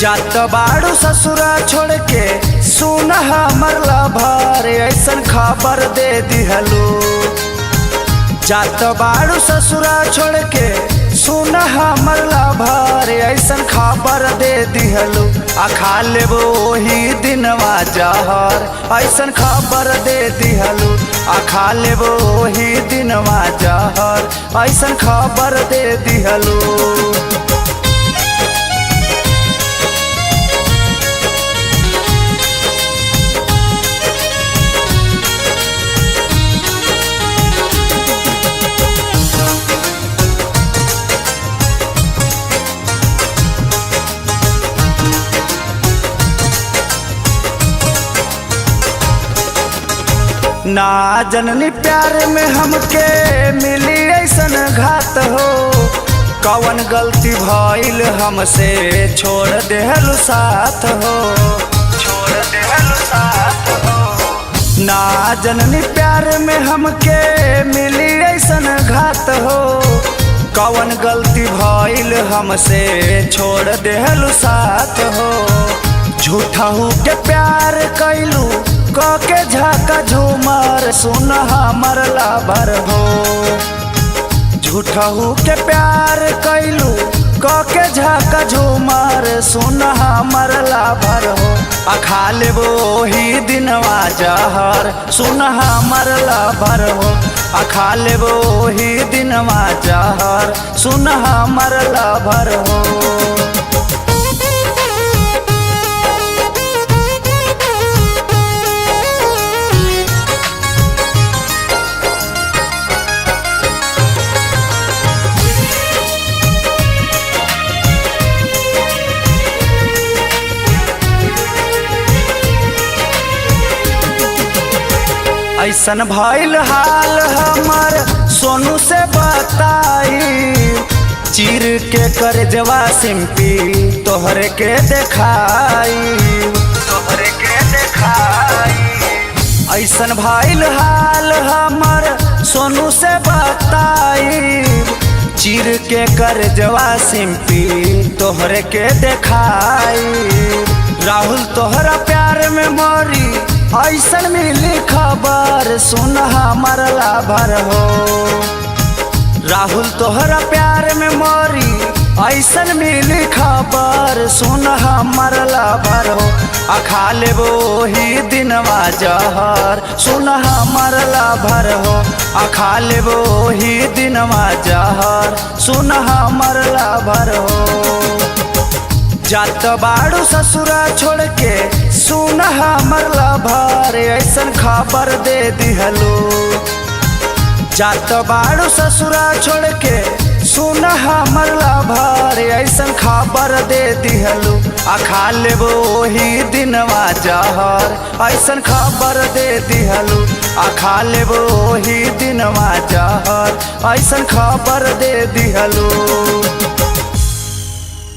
जात बाड़ू ससुरा छोड़ के सुन हमर लभर ऐसन खबर दे दिहलो। जात बाड़ू ससुरा छोड़ के सुन हमर लभर ऐसन खबर दे दिहलो। आ खा लेबो ओही दिनवा जहर ऐसन खबर दे दिहलो। आ खा लेबो ओही दिनवा जहर ऐसन खबर दे दिहलो। ना जननी प्यार में हमके मिली ऐसन घात हो। कवन गलती भइल हमसे छोड़ देहलु साथ हो। छोड़ देहलु साथ हो। ना जननी प्यार में हमके मिली ऐसन घात हो। कवन गलती भइल हमसे छोड़ देहलु साथ हो। झूठहू के प्यार कैलू के झाका झूमर सुन हमर लाभर हो। झूठहू के प्यार कैलू के झाका झूमर सुन हमर लाभर हो। आ खा लेबो ओही दिनवा जहर सुन हमर लाभर हो। आ खा लेबो ओही दिनवा जहर सुन हमर लाभर हो। ऐसन भइल हाल हमर सोनू से बताई। चीर के करजवा सिंपी तोहरे के देखाई। तोहरे के देखाई। ऐसन भइल हाल हमर सोनू से बताई। चीर के करजवा सिंपी तोहरे के देखाई। राहुल तोहरा प्यार में मरी ऐसन मिली खबर सुन हमर लाभर हो। राहुल तोहरा प्यार में मरी ऐसन मिली खबर सुन हमर लाभर हो। आ खा लेबो ओही दिनवा जहर सुन हमर लाभर हो। आ खा लेबो ओही दिनवा जहर सुन हमर लाभर हो। जात बाड़ू ससुरा छोड़ के सुन हमर लाभर ऐसन खबर दे दिहलो। जात बाड़ू ससुरा छोड़ के सुन हमर लाभर ऐसन खबर दे दिहलो। आ खा लेबो ओही दिनवा जहर ऐसन खबर दे दिहलो। आ खा लेबो ओही दिनवा जहर ऐसन खबर दे दिहलो।